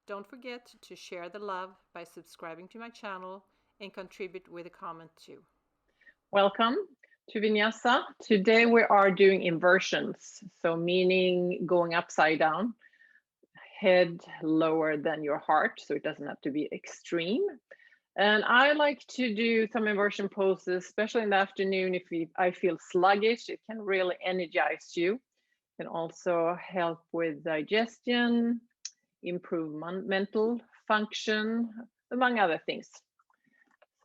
Don't forget to share the love by subscribing to my channel and contribute with a comment too. Welcome to Vinyasa. Today we are doing inversions, so meaning going upside down, head lower than your heart, so it doesn't have to be extreme. And I like to do some inversion poses, especially in the afternoon. If I feel sluggish, it can really energize you. It can also help with digestion, improve mental function, among other things.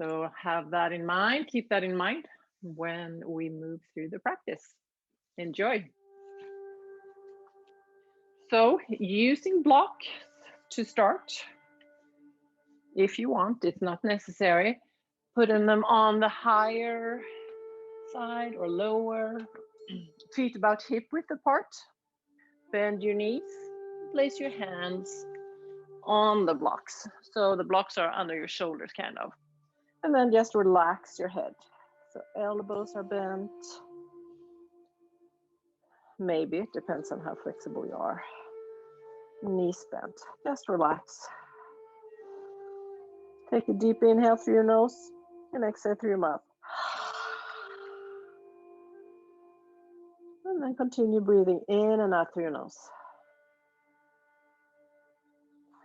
So have that in mind, keep that in mind when we move through the practice. Enjoy. So using blocks to start, if you want, it's not necessary. Putting them on the higher side or lower, feet about hip width apart. Bend your knees, place your hands on the blocks. So the blocks are under your shoulders, kind of. And then just relax your head. So elbows are bent. Maybe, it depends on how flexible you are. Knees bent, just relax. Take a deep inhale through your nose and exhale through your mouth. And then continue breathing in and out through your nose.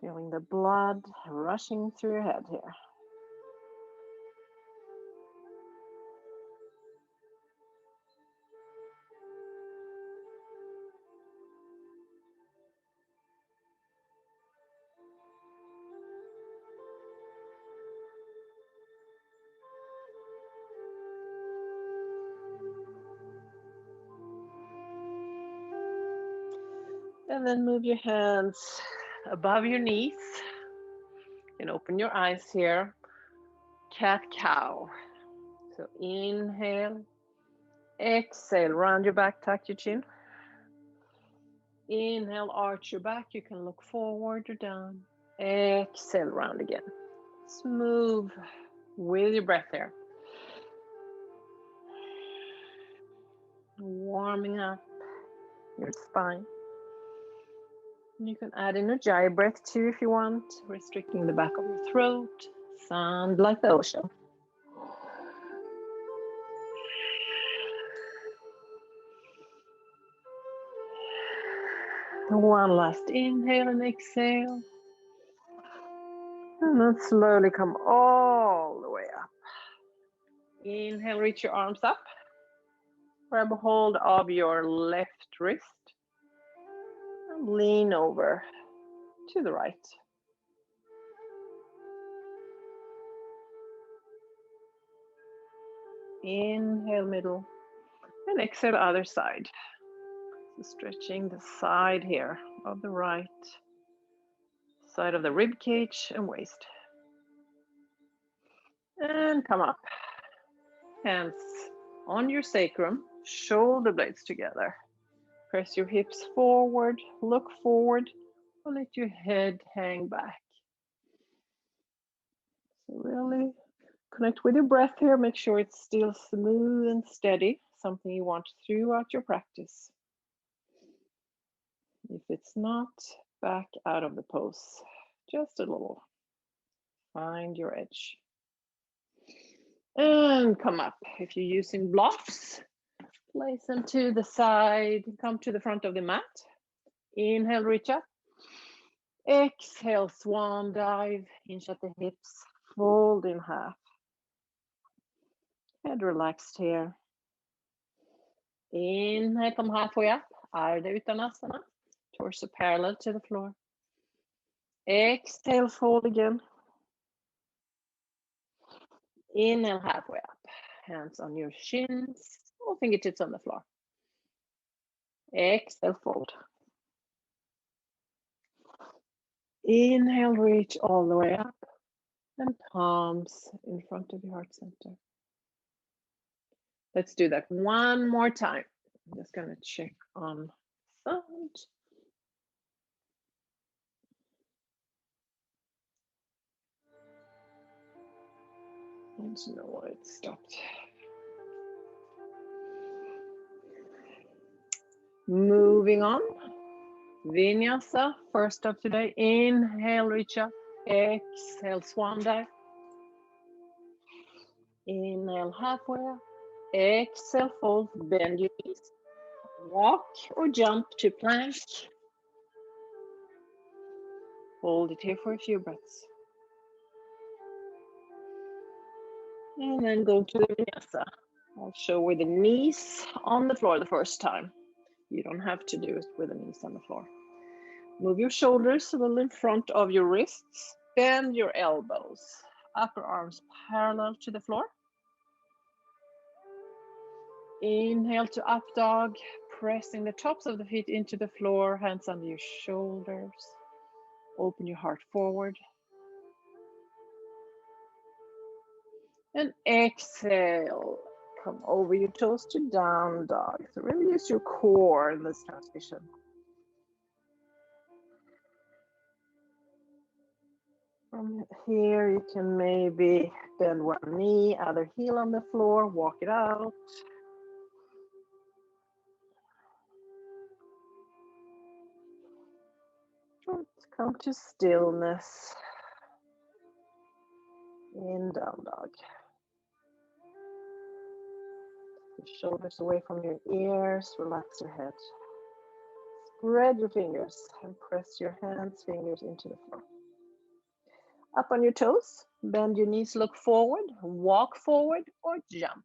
Feeling the blood rushing through your head here. And then move your hands above your knees and open your eyes here. Cat-cow. So inhale, exhale, round your back, tuck your chin. Inhale, arch your back. You can look forward or down. Exhale, round again. Let's move with your breath here. Warming up your spine. You can add in a Ujjayi breath too if you want, restricting the back of your throat. Sound like the ocean. One last inhale and exhale. And then slowly come all the way up. Inhale, reach your arms up. Grab a hold of your left wrist. And lean over to the right. Inhale, middle. And exhale, other side. So stretching the side here of the right side of the rib cage and waist. And come up. Hands on your sacrum, shoulder blades together. Press your hips forward, look forward, and let your head hang back. So really connect with your breath here. Make sure it's still smooth and steady, something you want throughout your practice. If it's not, back out of the pose just a little. Find your edge. And come up. If you're using blocks, place them to the side. Come to the front of the mat. Inhale, reach up. Exhale, swan dive. Hinge at the hips. Fold in half. Head relaxed here. Inhale, come halfway up. Ardha Uttanasana. Torso parallel to the floor. Exhale, fold again. Inhale, halfway up. Hands on your shins or fingertips on the floor. Exhale, fold. Inhale, reach all the way up. And palms in front of your heart center. Let's do that one more time. I'm just going to check on sound. I don't know why it stopped. Moving on. Vinyasa, first of today. Inhale, reach up. Exhale, swan dive. Inhale, halfway up. Exhale, fold, bend your knees. Walk or jump to plank. Hold it here for a few breaths. And then go to the Vinyasa. I'll show with the knees on the floor the first time. You don't have to do it with the knees on the floor. Move your shoulders a little in front of your wrists. Bend your elbows. Upper arms parallel to the floor. Inhale to up dog, pressing the tops of the feet into the floor, hands under your shoulders. Open your heart forward. And exhale. Come over your toes to down dog. So really use your core in this transition. From here, you can maybe bend one knee, other heel on the floor, walk it out. Come to stillness in down dog. Your shoulders away from your ears, relax your head. Spread your fingers and press your hands, fingers into the floor. Up on your toes, bend your knees, look forward, walk forward or jump.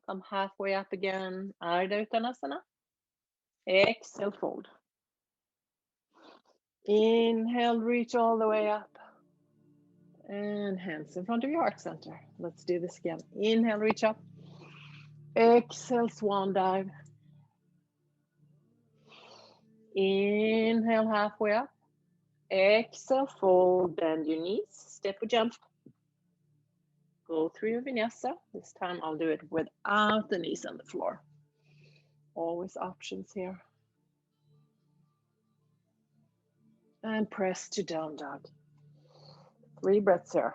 Come halfway up again, Ardha Uttanasana. Exhale, fold. Inhale, reach all the way up. And hands in front of your heart center. Let's do this again. Inhale, reach up. Exhale, swan dive. Inhale, halfway up. Exhale, fold, bend your knees, step or jump. Go through your Vinyasa. This time I'll do it without the knees on the floor. Always options here. And press to down dog. 3 breaths here.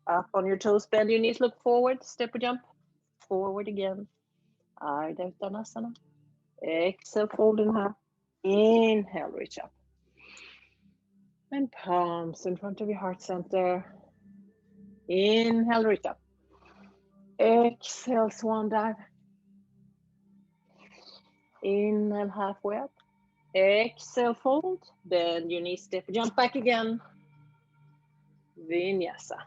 Up on your toes, bend your knees, look forward, step or jump. Forward again. Ardha Uttanasana. Exhale, fold in half. Inhale, reach up. And palms in front of your heart center. Inhale, reach up. Exhale, swan dive. Inhale, halfway up. Exhale, fold. Bend your knees, step, jump back again. Vinyasa.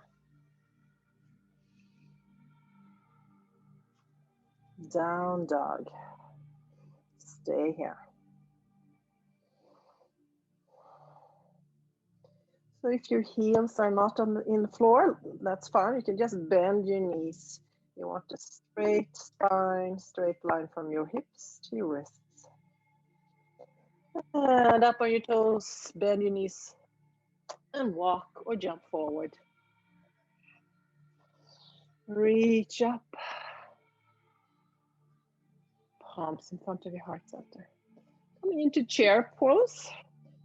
Down dog. Stay here. So if your heels are not in the floor, that's fine. You can just bend your knees. You want a straight spine, straight line from your hips to your wrists. And up on your toes, bend your knees and walk or jump forward. Reach up. Palms in front of your heart center. Coming into chair pose.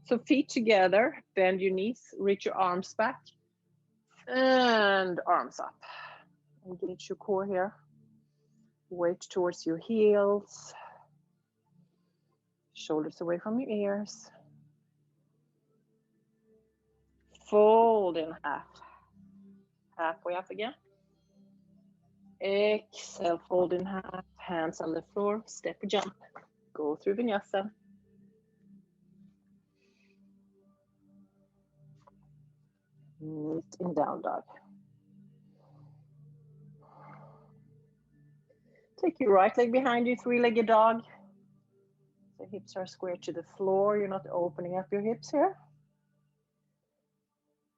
So feet together, bend your knees, reach your arms back, and arms up. Engage your core here. Weight towards your heels. Shoulders away from your ears. Fold in half. Halfway up again. Exhale, fold in half. Hands on the floor, step or jump. Go through Vinyasa. Meet in down dog. Take your right leg behind you, 3-legged dog. The hips are square to the floor. You're not opening up your hips here.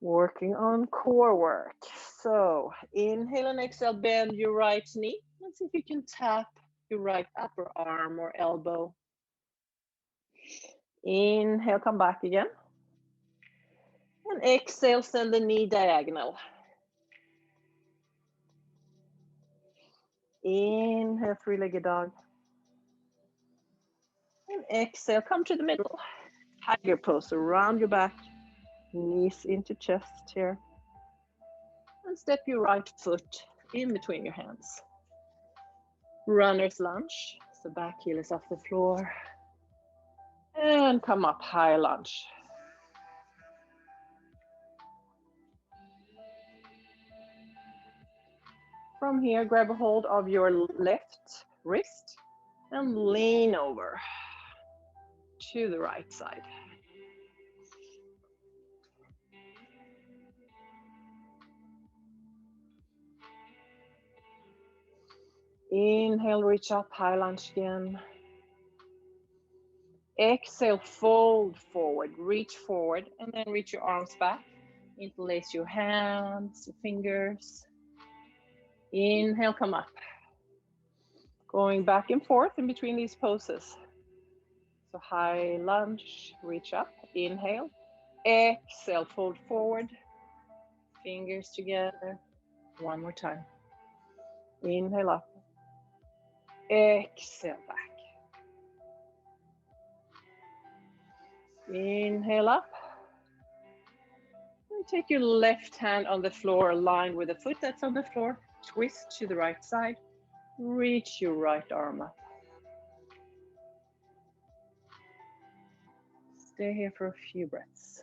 Working on core work. So inhale and exhale, bend your right knee. Let's see if you can tap your right upper arm or elbow. Inhale, come back again. And exhale, send the knee diagonal. Inhale, 3-legged dog. And exhale, come to the middle. Tiger pose, around your back. Knees into chest here. And step your right foot in between your hands. Runner's lunge. So back heel is off the floor. And come up, high lunge. From here, grab a hold of your left wrist and lean over to the right side. Inhale, reach up, high lunge again. Exhale, fold forward, reach forward, and then reach your arms back. Interlace your hands, your fingers. Inhale, come up. Going back and forth in between these poses. So high lunge, reach up, inhale. Exhale, fold forward, fingers together. One more time. Inhale up. Exhale back. Inhale up. And take your left hand on the floor, aligned with the foot that's on the floor. Twist to the right side. Reach your right arm up. Stay here for a few breaths.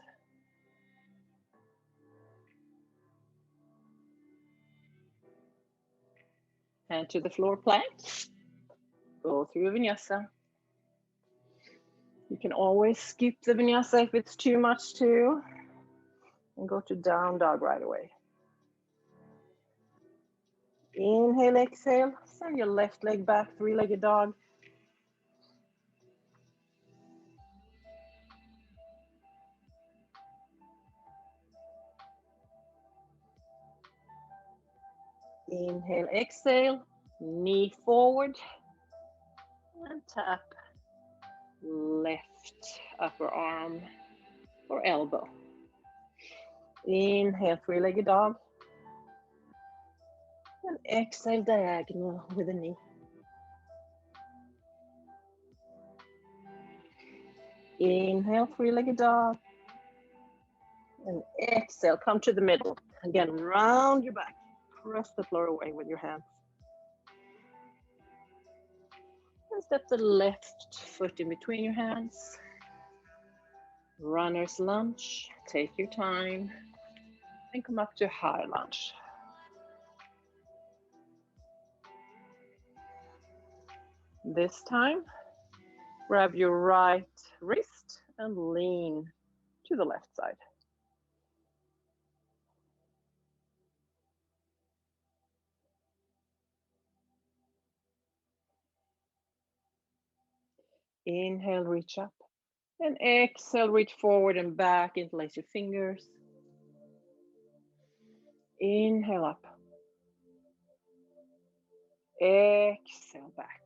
Hand to the floor plank. Go through Vinyasa. You can always skip the Vinyasa if it's too much too. And go to down dog right away. Inhale, exhale. Send your left leg back, three-legged dog. Inhale, exhale. Knee forward. And tap left upper arm or elbow. Inhale, three-legged dog. And exhale, diagonal with the knee. Inhale, three-legged dog. And exhale, come to the middle. Again, round your back. Press the floor away with your hands. And step the left foot in between your hands. Runner's lunge. Take your time. And come up to high lunge. This time, grab your right wrist and lean to the left side. Inhale, reach up. And exhale, reach forward and back, interlace your fingers. Inhale up. Exhale back.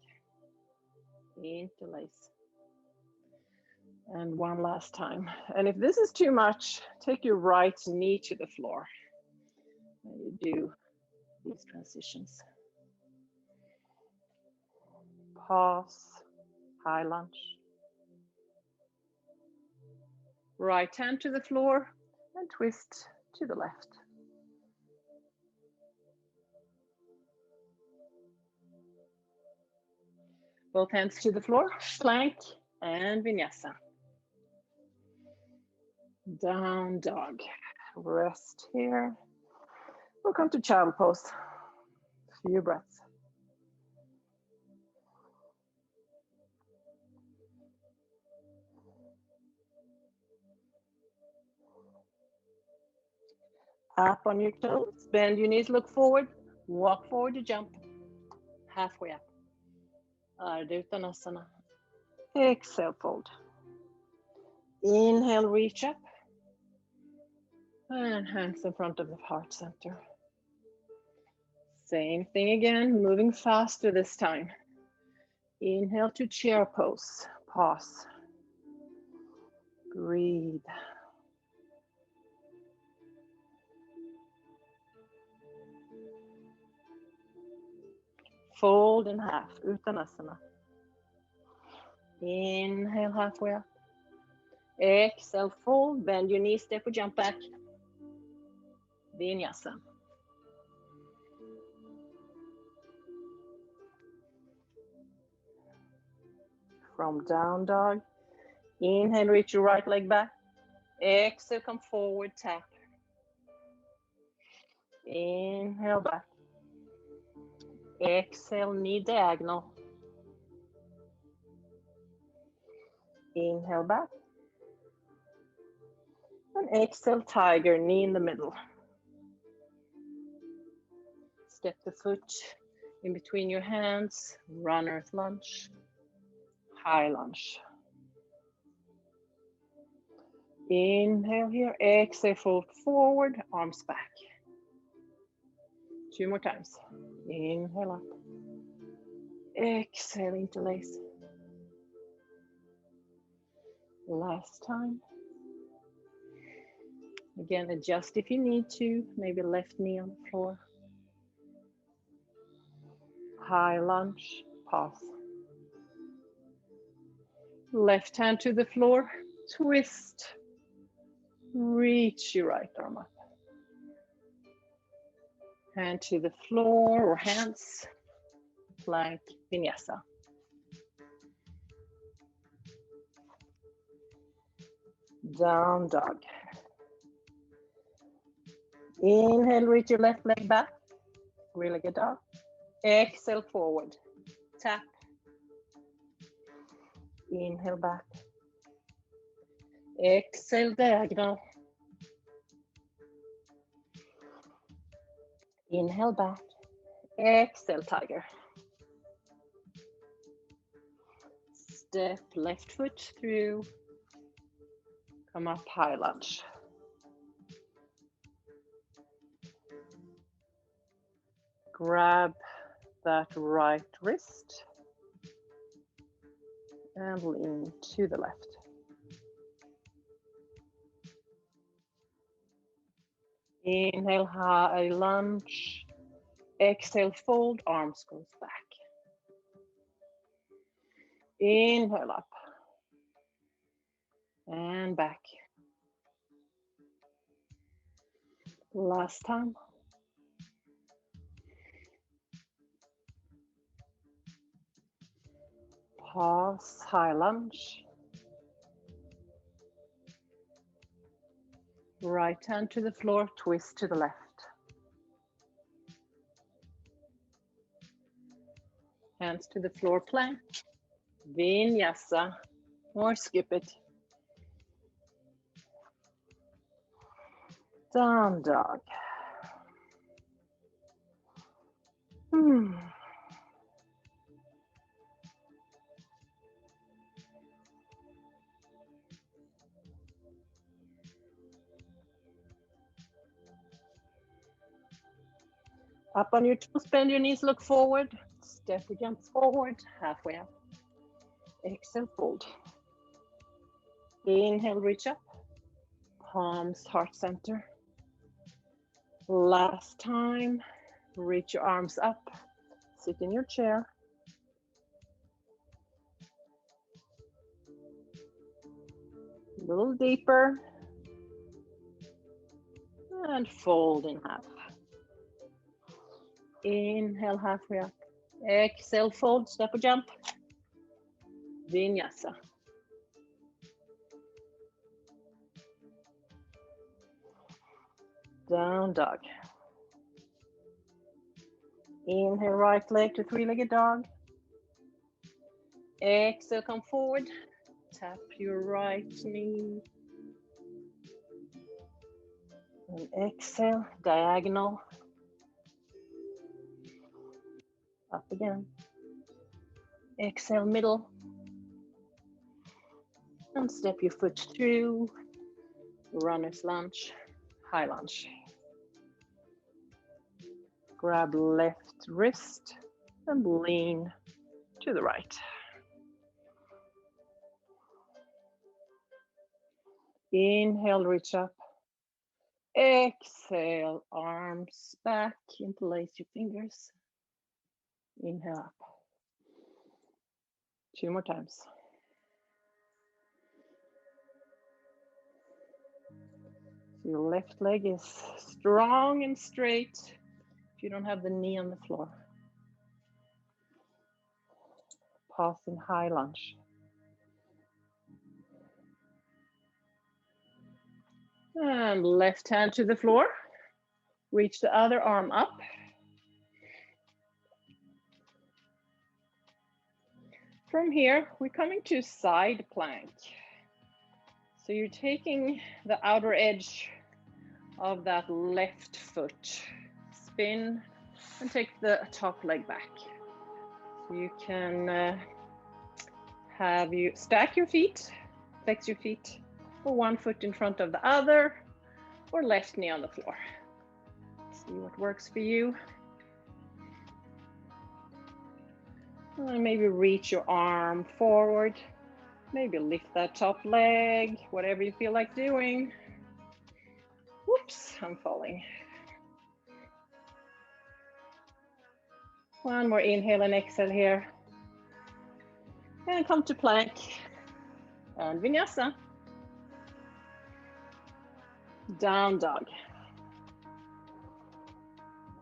Interlace. And one last time. And if this is too much, take your right knee to the floor. And you do these transitions. Pause, high lunge. Right hand to the floor and twist to the left. Both hands to the floor, plank and Vinyasa. Down dog. Rest here. We'll come to child pose. Few breaths. Up on your toes, bend your knees, look forward, walk forward to jump, halfway up. Ardha Uttanasana. Exhale, fold. Inhale, reach up. And hands in front of the heart center. Same thing again, moving faster this time. Inhale to chair pose, pause. Breathe. Fold in half, Uttanasana. Inhale, halfway up. Exhale, fold, bend your knees, step or jump back. Vinyasa. from down dog. Inhale, reach your right leg back. Exhale, come forward, tap. Inhale back. Exhale, knee diagonal. Inhale back. And exhale, tiger, knee in the middle. Step the foot in between your hands, runner's lunge, high lunge. Inhale here, exhale, fold forward, arms back. 2 more times. Inhale up. Exhale, interlace. Last time. Again, adjust if you need to, maybe left knee on the floor. High lunge, pause. Left hand to the floor, twist. Reach your right arm up. Hand to the floor or hands, plank vinyasa. Down dog. Inhale, reach your left leg back. Really good dog. Exhale, forward. Tap. Inhale back. Exhale, diagonal. Inhale back. Exhale, tiger. Step left foot through. Come up, high lunge. Grab that right wrist and lean to the left. Inhale, high lunge. Exhale, fold, arms goes back. Inhale up. And back. Last time. Pause, high lunge. Right hand to the floor, twist to the left. Hands to the floor, plank. Vinyasa, or skip it. Down dog. Up on your toes, bend your knees, look forward. Step or jump forward, halfway up. Exhale, fold. Inhale, reach up. Palms, heart center. Last time, reach your arms up. Sit in your chair. A little deeper. And fold in half. Inhale, halfway up. Exhale, fold, step or jump. Vinyasa. Down dog. Inhale, right leg to three-legged dog. Exhale, come forward. Tap your right knee. And exhale, diagonal. Up again. Exhale, middle. And step your foot through. Runner's lunge, high lunge. Grab left wrist and lean to the right. Inhale, reach up. Exhale, arms back, interlace your fingers. Inhale up. 2 more times. So your left leg is strong and straight if you don't have the knee on the floor. Pause in high lunge. And left hand to the floor. Reach the other arm up. From here, we're coming to side plank. So you're taking the outer edge of that left foot. Spin and take the top leg back. So you can have you stack your feet, flex your feet, or one foot in front of the other, or left knee on the floor. See what works for you. And maybe reach your arm forward. Maybe lift that top leg, whatever you feel like doing. Whoops, I'm falling. One more inhale and exhale here. And come to plank and vinyasa. Down dog.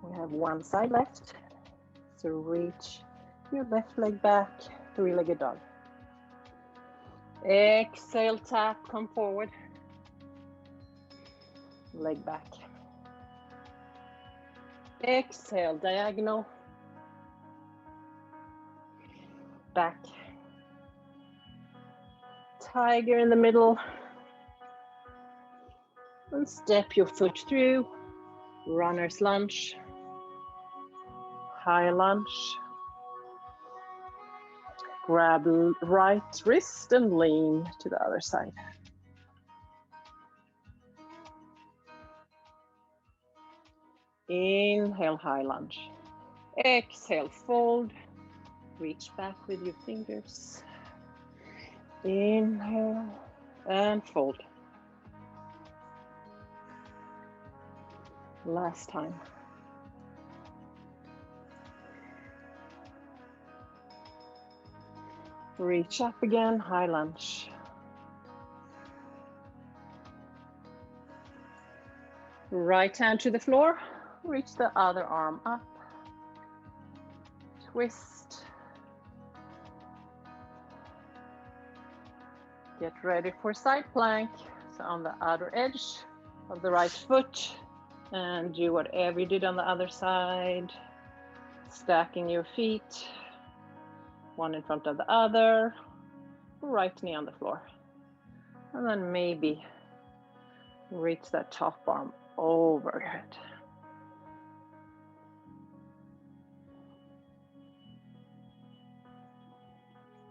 We have one side left. So reach your left leg back, three-legged dog. Exhale, tap, come forward. Leg back. Exhale, diagonal. Back. Tiger in the middle. And step your foot through. Runner's lunge. High lunge. Grab right wrist and lean to the other side. Inhale, high lunge. Exhale, fold. Reach back with your fingers. Inhale and fold. Last time. Reach up again, high lunge. Right hand to the floor. Reach the other arm up. Twist. Get ready for side plank. So on the outer edge of the right foot. And do whatever you did on the other side. Stacking your feet. One in front of the other. Right knee on the floor. And then maybe reach that top arm overhead.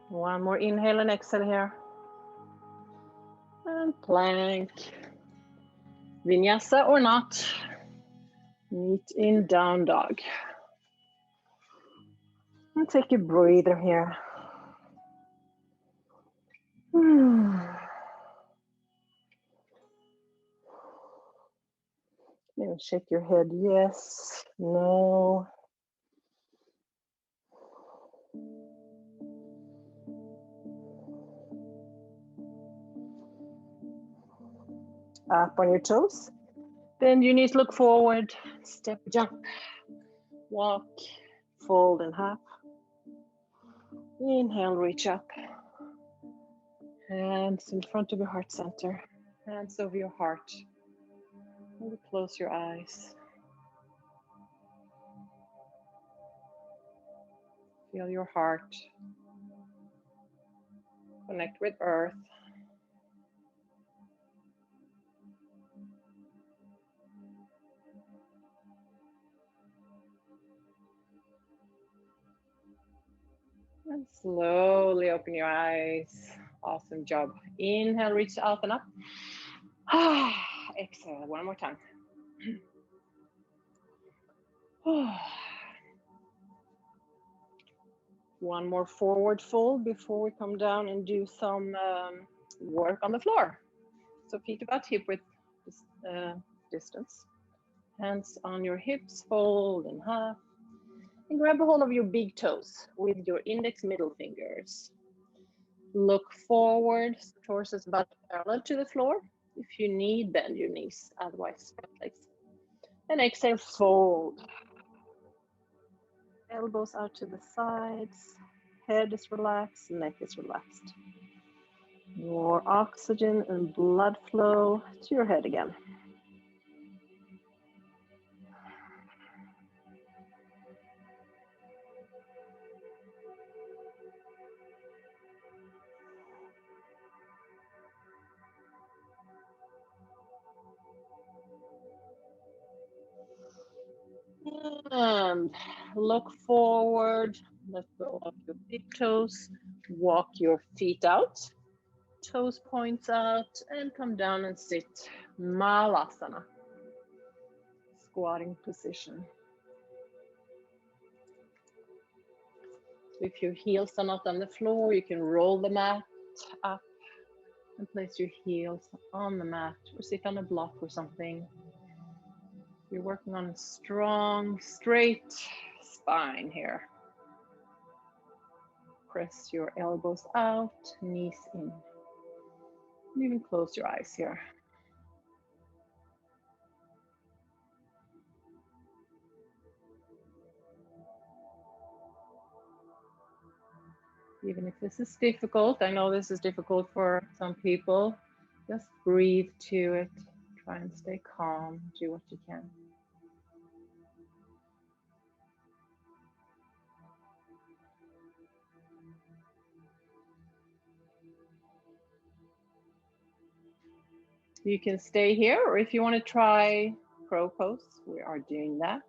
One more inhale and exhale here. And plank. Vinyasa or not. Meet in down dog. And take a breather here. Maybe shake your head, yes, no. Up on your toes. Bend your knees, look forward, step, jump, walk, fold in half. Inhale, reach up. Hands in front of your heart center. Hands over your heart. Maybe close your eyes. Feel your heart. Connect with earth. And slowly open your eyes. Awesome job. Inhale, reach out and up. Exhale, one more time. One more forward fold before we come down and do some work on the floor. So feet about hip width distance. Hands on your hips, fold in half. And grab a hold of your big toes with your index middle fingers. Look forward, torsos about parallel to the floor. If you need, bend your knees, otherwise front legs. And exhale, fold. Elbows out to the sides. Head is relaxed, neck is relaxed. More oxygen and blood flow to your head again. And look forward. Let go of your big toes. Walk your feet out. Toes points out and come down and sit. Malasana. Squatting position. If your heels are not on the floor, you can roll the mat up and place your heels on the mat or sit on a block or something. You're working on a strong, straight spine here. Press your elbows out, knees in. And even close your eyes here. Even if this is difficult, I know this is difficult for some people, just breathe to it. Try and stay calm, do what you can. You can stay here, or if you want to try crow pose, we are doing that.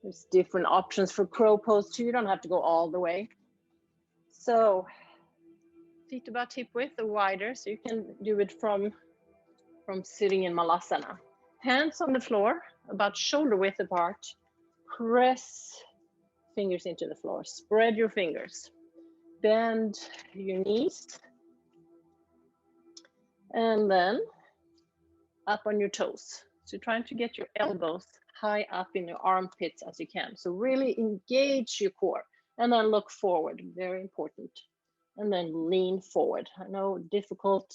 There's different options for crow pose too. You don't have to go all the way. So feet about hip width or wider, so you can do it from sitting in Malasana. Hands on the floor, about shoulder width apart. Press fingers into the floor. Spread your fingers. Bend your knees. And then up on your toes. So trying to get your elbows high up in your armpits as you can. So really engage your core and then look forward, very important. And then lean forward. I know difficult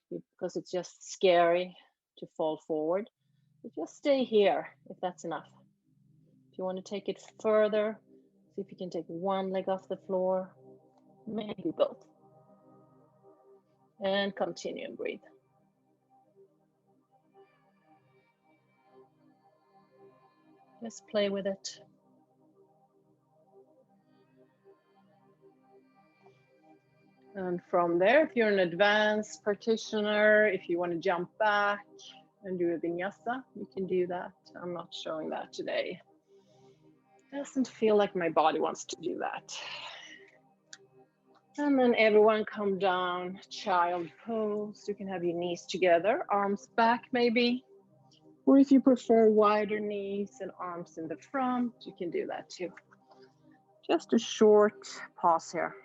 because it's just scary to fall forward, but just stay here if that's enough. If you want to take it further, see if you can take one leg off the floor, maybe both. And continue and breathe. Just play with it. And from there, if you're an advanced practitioner, if you want to jump back and do a vinyasa, you can do that. I'm not showing that today. Doesn't feel like my body wants to do that. And then everyone come down, child pose. You can have your knees together, arms back maybe. Or if you prefer wider knees and arms in the front, you can do that too. Just a short pause here.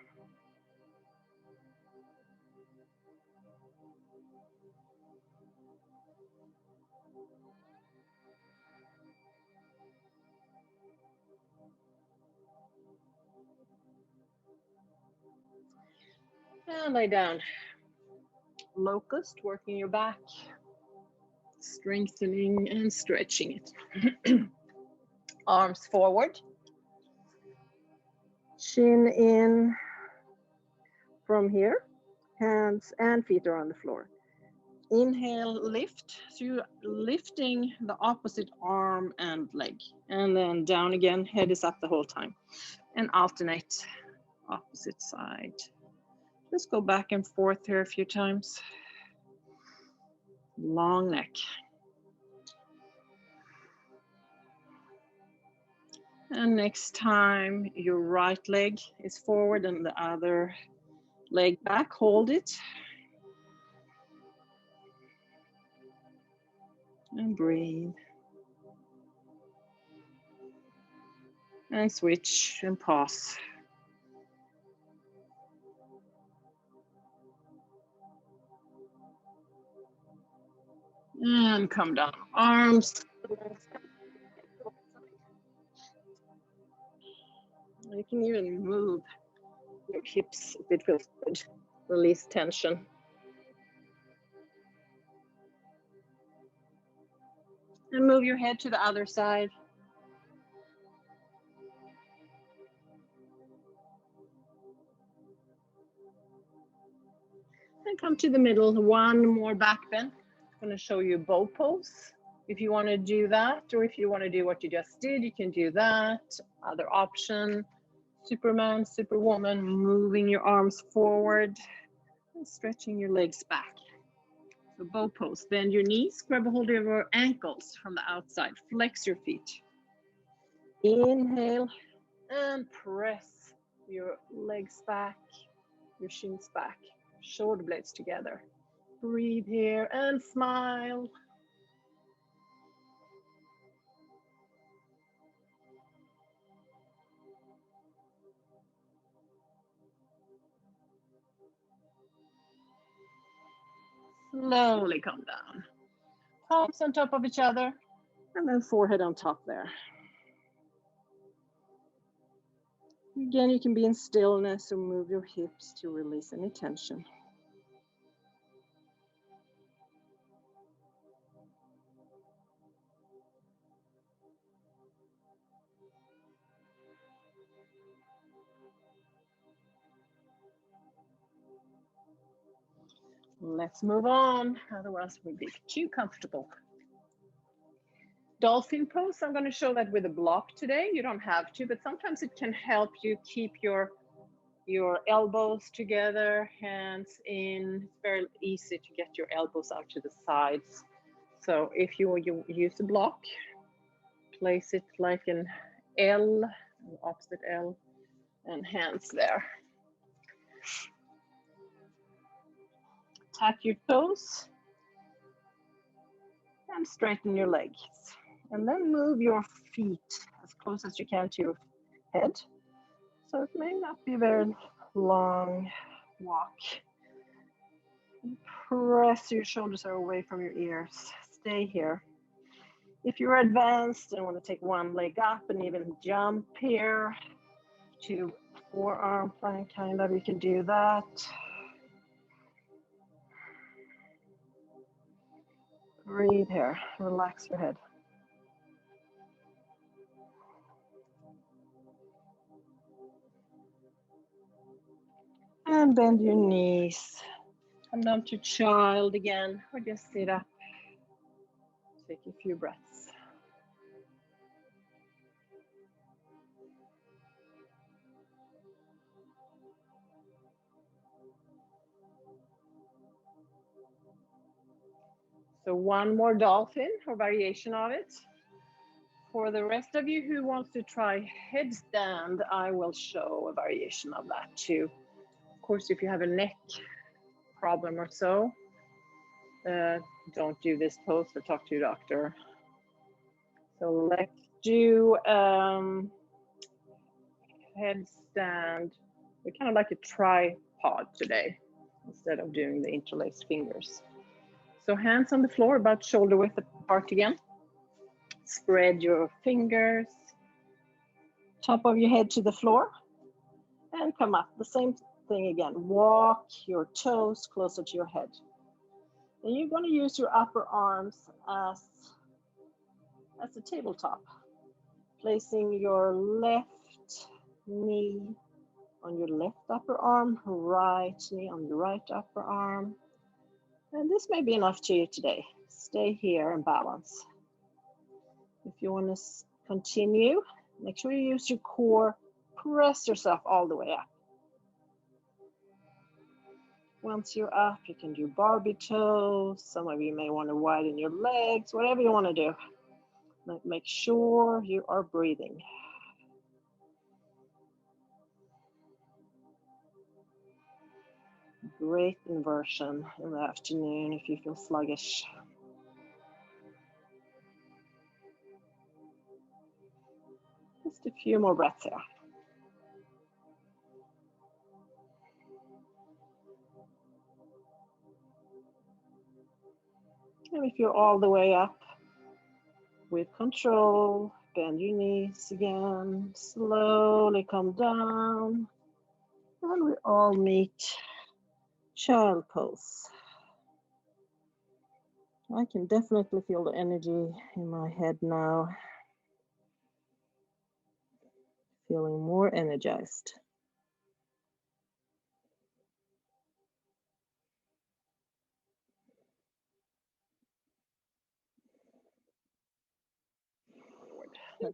And lay down. Locust, working your back, strengthening and stretching it. Arms forward. Chin in from here. Hands and feet are on the floor. Inhale, lift. So you're lifting the opposite arm and leg. And then down again, head is up the whole time. And alternate opposite side. Just go back and forth here a few times. Long neck. And next time your right leg is forward and the other leg back, hold it. And breathe. And switch and pause. And come down. Arms. You can even move your hips if it feels good. Release tension. And move your head to the other side. And come to the middle, one more back bend. I'm going to show you bow pose. If you want to do that, or if you want to do what you just did, you can do that. Other option, Superman, Superwoman, moving your arms forward and stretching your legs back. So bow pose, bend your knees, grab a hold of your ankles from the outside, flex your feet. Inhale and press your legs back, your shins back, shoulder blades together. Breathe here and smile. Slowly come down. Palms on top of each other, and then forehead on top there. Again, you can be in stillness or move your hips to release any tension. Let's move on, otherwise we'll be too comfortable. Dolphin pose, I'm going to show that with a block today. You don't have to, but sometimes it can help you keep your elbows together, hands in. It's very easy to get your elbows out to the sides. So if you use a block, place it like an L, an opposite L, and hands there. Tap your toes and straighten your legs. And then move your feet as close as you can to your head. So it may not be a very long walk. Press your shoulders away from your ears. Stay here. If you're advanced and want to take one leg up and even jump here to forearm plank, kind of, you can do that. Breathe here. Relax your head. And bend your knees. Come down to child again, or just sit up. Take a few breaths. So one more dolphin or variation of it. For the rest of you who wants to try headstand, I will show a variation of that too. Of course, if you have a neck problem or so, don't do this pose or talk to your doctor. So let's do headstand. We kind of like a tripod today instead of doing the interlaced fingers. So hands on the floor, about shoulder width apart again. Spread your fingers, top of your head to the floor, and come up. The same thing again. Walk your toes closer to your head. And you're going to use your upper arms as a tabletop, placing your left knee on your left upper arm, right knee on your right upper arm. And this may be enough to you today. Stay here and balance. If you want to continue, make sure you use your core. Press yourself all the way up. Once you're up, you can do Barbie toes. Some of you may want to widen your legs, whatever you want to do. Make sure you are breathing. Great inversion in the afternoon if you feel sluggish. Just a few more breaths here. And if you're all the way up, with control, bend your knees again, slowly come down, and we all meet child pose. I can definitely feel the energy in my head now. Feeling more energized.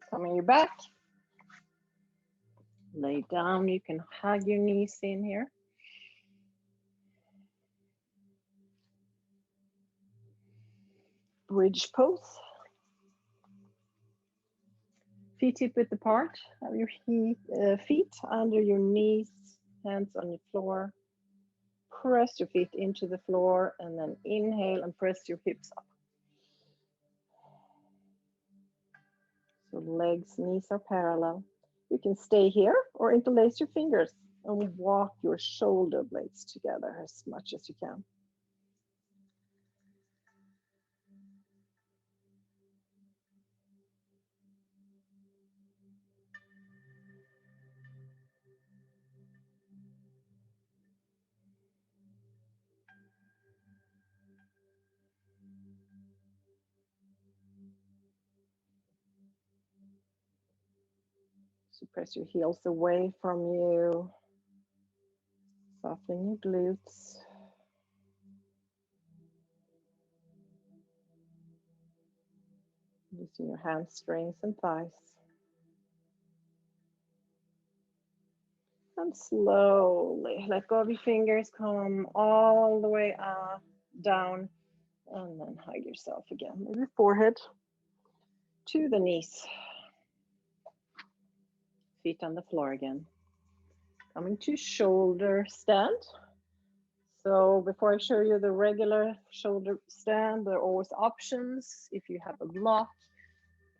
Coming your back. Lay down. You can hug your knees in here. Bridge pose. Feet hip width apart. Have your feet under your knees, hands on the floor. Press your feet into the floor and then inhale and press your hips up. So legs, knees are parallel. You can stay here or interlace your fingers and walk your shoulder blades together as much as you can. So press your heels away from you. Soften your glutes. Using your hamstrings and thighs. And slowly let go of your fingers, come all the way up, down, and then hug yourself again. Maybe forehead to the knees. Feet on the floor again. Coming to shoulder stand. So before I show you the regular shoulder stand, there are always options. If you have a block,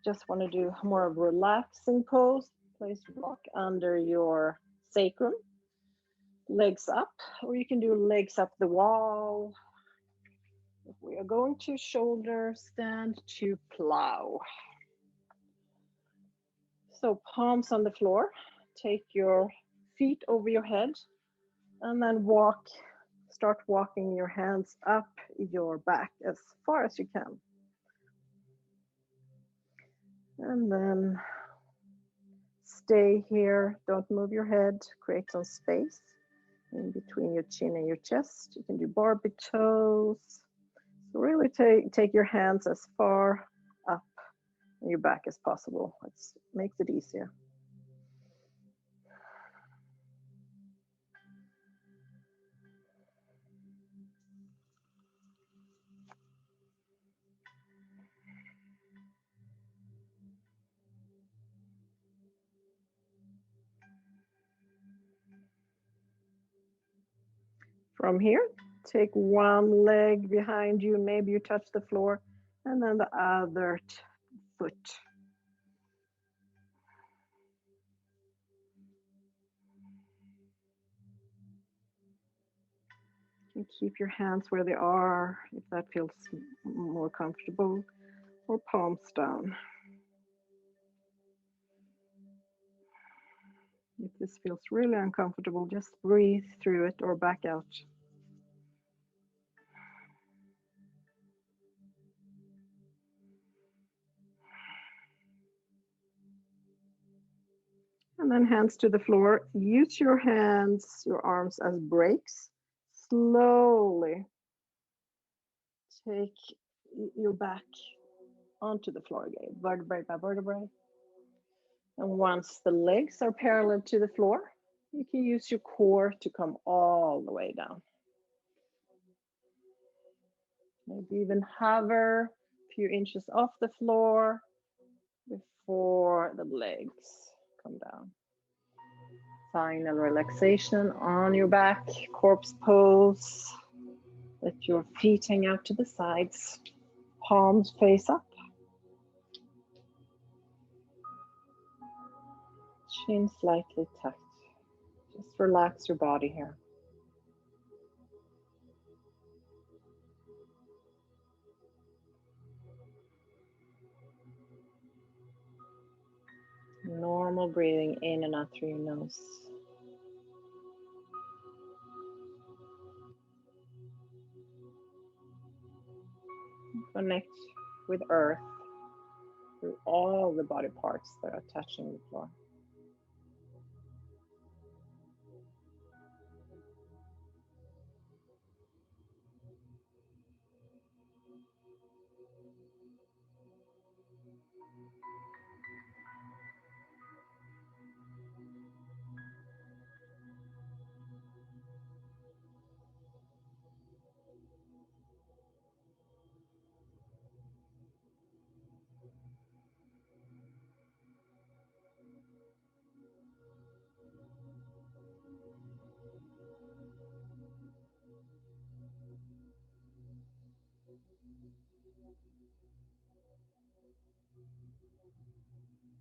just want to do more of a relaxing pose, place your block under your sacrum, legs up, or you can do legs up the wall. We are going to shoulder stand to plow. So palms on the floor, take your feet over your head, and then start walking your hands up your back as far as you can. And then stay here, don't move your head, create some space in between your chin and your chest. You can do Barbie toes. So really take your hands as far up in your back as possible. It makes it easier. From here, take one leg behind you, maybe you touch the floor, and then the other foot. You can keep your hands where they are, if that feels more comfortable, or palms down. If this feels really uncomfortable, just breathe through it or back out. And then hands to the floor. Use your hands, your arms as brakes. Slowly take your back onto the floor again, vertebrae by vertebrae. And once the legs are parallel to the floor, you can use your core to come all the way down. Maybe even hover a few inches off the floor before the legs come down. Final relaxation on your back, corpse pose. Let your feet hang out to the sides, palms face up. Chin slightly tucked. Just relax your body here. Normal breathing in and out through your nose. Connect with earth through all the body parts that are touching the floor.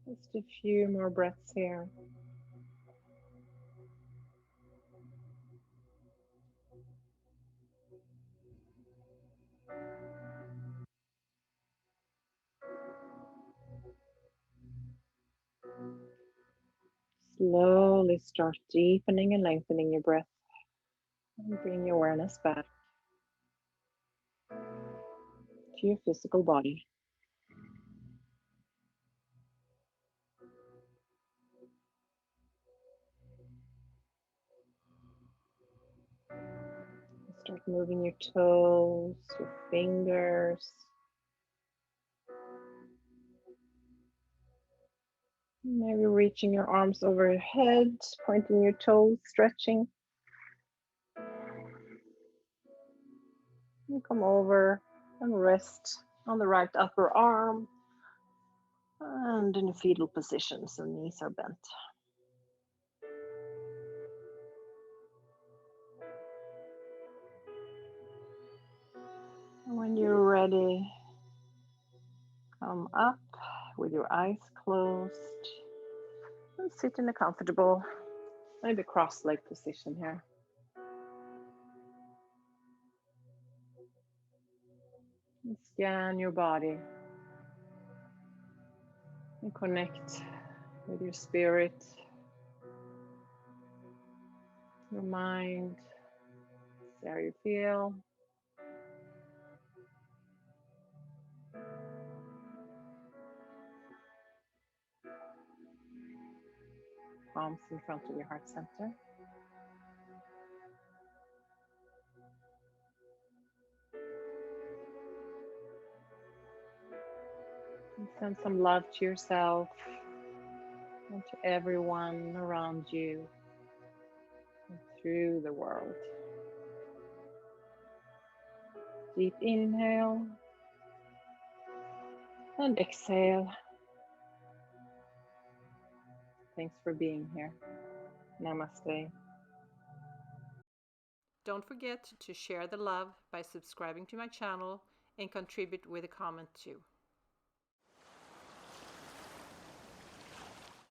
Just a few more breaths here. Slowly start deepening and lengthening your breath and bring your awareness back to your physical body. Start moving your toes, your fingers. Maybe reaching your arms over your head, pointing your toes, stretching. And come over and rest on the right upper arm and in a fetal position, so knees are bent. And when you're ready, come up with your eyes closed and sit in a comfortable, maybe cross-leg position here. And scan your body and connect with your spirit, your mind. See how you feel. Palms in front of your heart center. And send some love to yourself and to everyone around you and through the world. Deep inhale and exhale. Thanks for being here. Namaste. Don't forget to share the love by subscribing to my channel and contribute with a comment too.